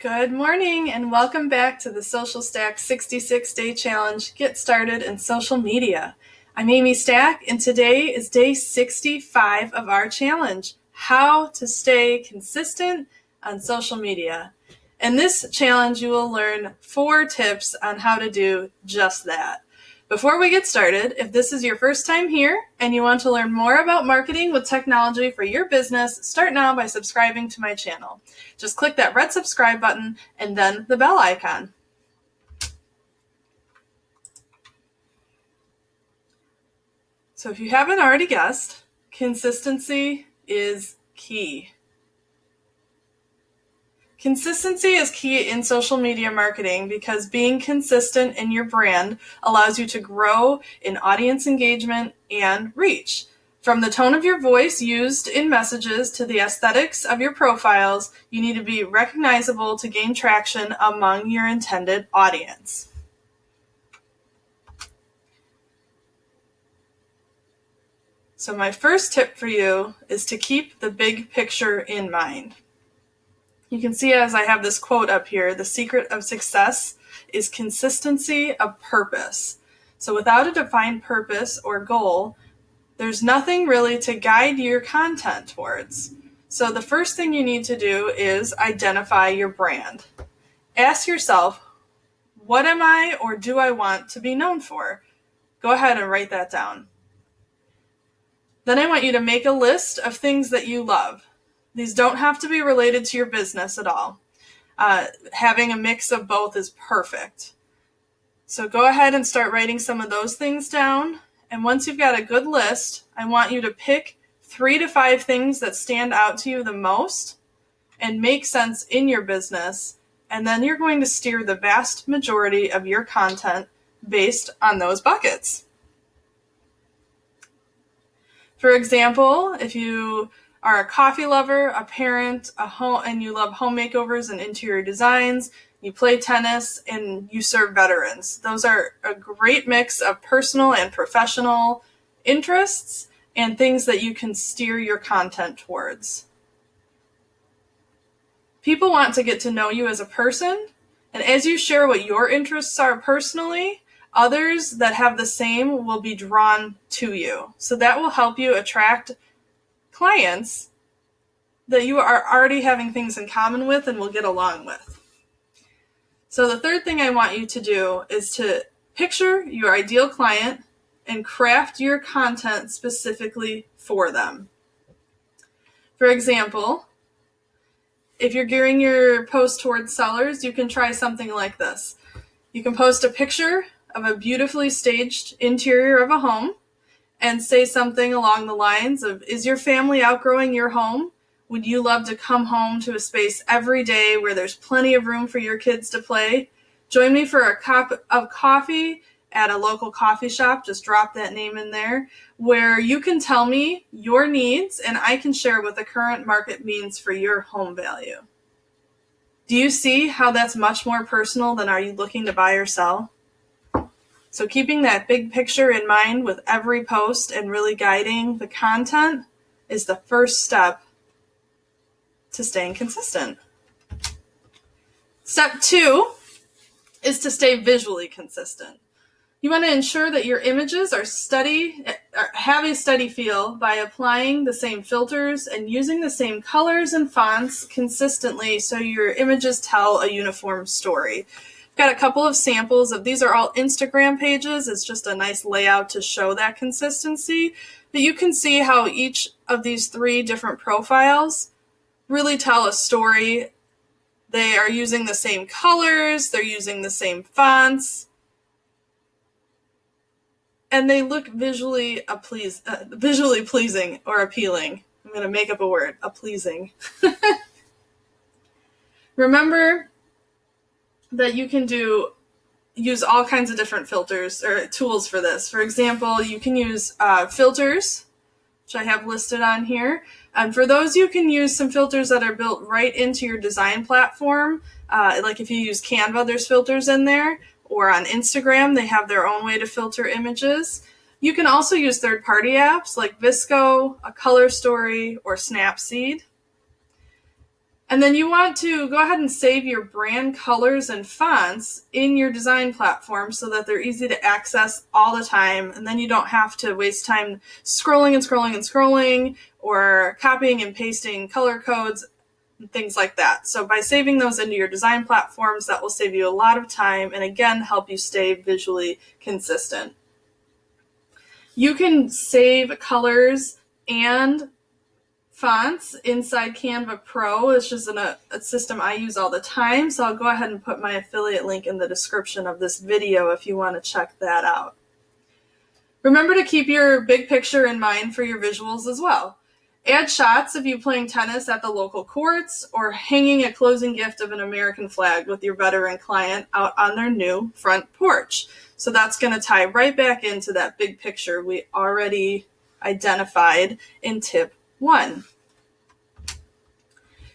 Good morning and welcome back to the Social Stack 66-Day Challenge. Get started in social media. I'm Amy Stack and today is day 65 of our challenge, how to stay consistent on social media. In this challenge, you will learn 4 tips on how to do just that. Before we get started, if this is your first time here and you want to learn more about marketing with technology for your business, start now by subscribing to my channel. Just click that red subscribe button and then the bell icon. So if you haven't already guessed, consistency is key. Consistency is key in social media marketing because being consistent in your brand allows you to grow in audience engagement and reach. From the tone of your voice used in messages to the aesthetics of your profiles, you need to be recognizable to gain traction among your intended audience. So my first tip for you is to keep the big picture in mind. You can see as I have this quote up here, the secret of success is consistency of purpose. So without a defined purpose or goal, there's nothing really to guide your content towards. So the first thing you need to do is identify your brand. Ask yourself, what am I or do I want to be known for? Go ahead and write that down. Then I want you to make a list of things that you love. These don't have to be related to your business at all. Having a mix of both is perfect. So go ahead and start writing some of those things down. And once you've got a good list, I want you to pick 3 to 5 things that stand out to you the most and make sense in your business. And then you're going to steer the vast majority of your content based on those buckets. For example, if you are a coffee lover, a parent, and you love home makeovers and interior designs, you play tennis, and you serve veterans. Those are a great mix of personal and professional interests and things that you can steer your content towards. People want to get to know you as a person, and as you share what your interests are personally, others that have the same will be drawn to you. So that will help you attract clients that you are already having things in common with and will get along with. So the third thing I want you to do is to picture your ideal client and craft your content specifically for them. For example, if you're gearing your post towards sellers, you can try something like this. You can post a picture of a beautifully staged interior of a home and say something along the lines of, is your family outgrowing your home? Would you love to come home to a space every day where there's plenty of room for your kids to play? Join me for a cup of coffee at a local coffee shop, just drop that name in there, where you can tell me your needs and I can share what the current market means for your home value. Do you see how that's much more personal than are you looking to buy or sell? So keeping that big picture in mind with every post and really guiding the content is the first step to staying consistent. Step 2 is to stay visually consistent. You want to ensure that your images have a steady feel by applying the same filters and using the same colors and fonts consistently so your images tell a uniform story. Got a couple of samples of these are all Instagram pages. It's just a nice layout to show that consistency. But you can see how each of these 3 different profiles really tell a story. They are using the same colors, they're using the same fonts, and they look visually pleasing or appealing. I'm going to make up a word, pleasing. Remember that you can use all kinds of different filters or tools for this. For example, you can use filters, which I have listed on here. And for those, you can use some filters that are built right into your design platform. Like if you use Canva, there's filters in there. Or on Instagram, they have their own way to filter images. You can also use third-party apps like VSCO, A Color Story, or Snapseed. And then you want to go ahead and save your brand colors and fonts in your design platform so that they're easy to access all the time. And then you don't have to waste time scrolling and scrolling and scrolling or copying and pasting color codes and things like that. So by saving those into your design platforms, that will save you a lot of time and again, help you stay visually consistent. You can save colors and fonts inside CanvaPro. It's just a system I use all the time, so I'll go ahead and put my affiliate link in the description of this video if you want to check that out. Remember to keep your big picture in mind for your visuals as well. Add shots of you playing tennis at the local courts or hanging a closing gift of an American flag with your veteran client out on their new front porch. So that's going to tie right back into that big picture we already identified in tip 1.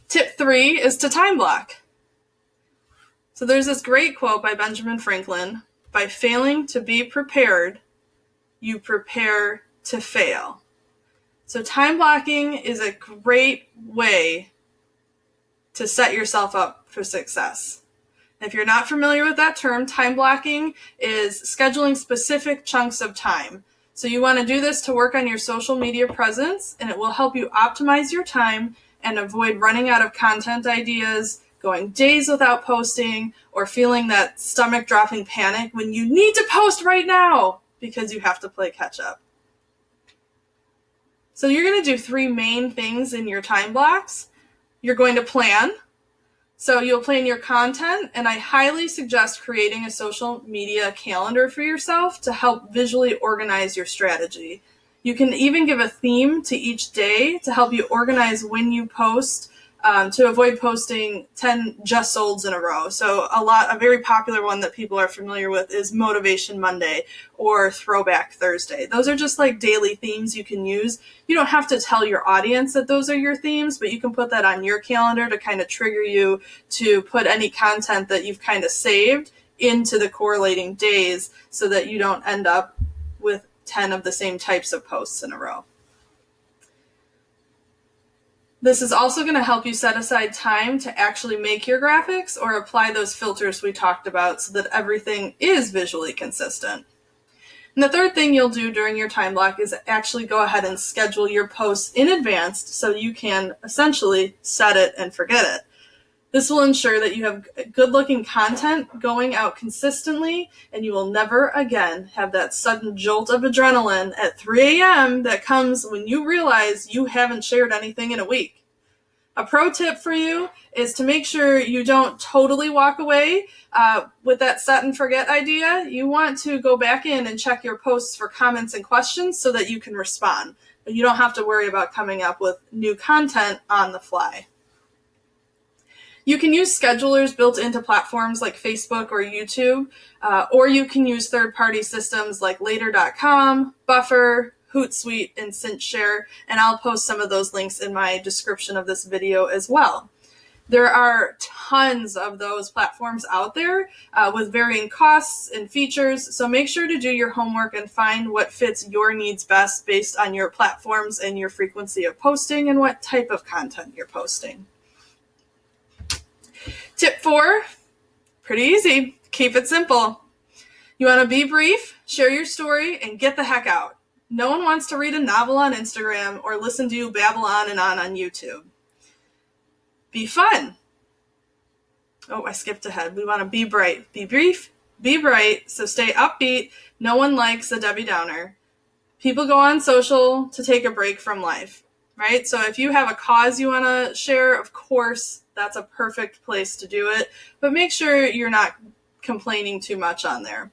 Tip 3 is to time block. So there's this great quote by Benjamin Franklin: by failing to be prepared, you prepare to fail. So time blocking is a great way to set yourself up for success. If you're not familiar with that term, time blocking is scheduling specific chunks of time. So you want to do this to work on your social media presence, and it will help you optimize your time and avoid running out of content ideas, going days without posting, or feeling that stomach-dropping panic when you need to post right now because you have to play catch-up. So you're going to do 3 main things in your time blocks. You're going to plan. So you'll plan your content, and I highly suggest creating a social media calendar for yourself to help visually organize your strategy. You can even give a theme to each day to help you organize when you post, to avoid posting 10 just solds in a row. So a very popular one that people are familiar with is Motivation Monday or Throwback Thursday. Those are just like daily themes you can use. You don't have to tell your audience that those are your themes, but you can put that on your calendar to kind of trigger you to put any content that you've kind of saved into the correlating days so that you don't end up with 10 of the same types of posts in a row. This is also going to help you set aside time to actually make your graphics or apply those filters we talked about so that everything is visually consistent. And the third thing you'll do during your time block is actually go ahead and schedule your posts in advance so you can essentially set it and forget it. This will ensure that you have good-looking content going out consistently, and you will never again have that sudden jolt of adrenaline at 3 a.m. that comes when you realize you haven't shared anything in a week. A pro tip for you is to make sure you don't totally walk away with that set and forget idea. You want to go back in and check your posts for comments and questions so that you can respond. But you don't have to worry about coming up with new content on the fly. You can use schedulers built into platforms like Facebook or YouTube, or you can use third-party systems like Later.com, Buffer, Hootsuite, and CinchShare, and I'll post some of those links in my description of this video as well. There are tons of those platforms out there with varying costs and features, so make sure to do your homework and find what fits your needs best based on your platforms and your frequency of posting and what type of content you're posting. Tip 4, pretty easy. Keep it simple. You want to be brief, share your story, and get the heck out. No one wants to read a novel on Instagram or listen to you babble on YouTube. Be fun. Oh, I skipped ahead. We want to be bright. Be brief, be bright, so stay upbeat. No one likes a Debbie Downer. People go on social to take a break from life, right? So if you have a cause you want to share, of course, that's a perfect place to do it. But make sure you're not complaining too much on there.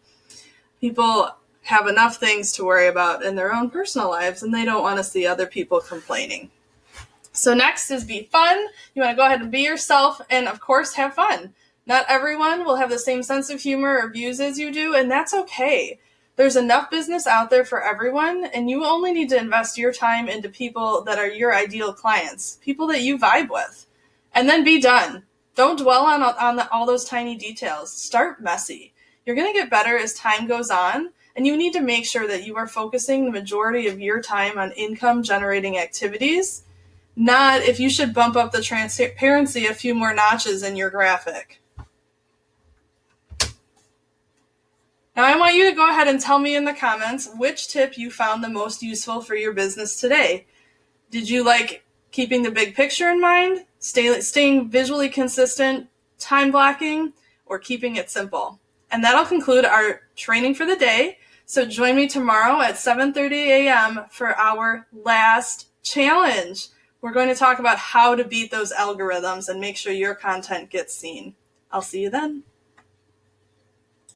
People have enough things to worry about in their own personal lives, and they don't want to see other people complaining. So next is be fun. You want to go ahead and be yourself and, of course, have fun. Not everyone will have the same sense of humor or views as you do, and that's okay. There's enough business out there for everyone, and you only need to invest your time into people that are your ideal clients, people that you vibe with. And then be done. Don't dwell on all those tiny details. Start messy. You're going to get better as time goes on, and you need to make sure that you are focusing the majority of your time on income-generating activities. not if you should bump up the transparency a few more notches in your graphic. Now I want you to go ahead and tell me in the comments which tip you found the most useful for your business today. Did you like keeping the big picture in mind, staying visually consistent, time blocking, or keeping it simple? And that'll conclude our training for the day. So join me tomorrow at 7:30 a.m. for our last challenge. We're going to talk about how to beat those algorithms and make sure your content gets seen. I'll see you then.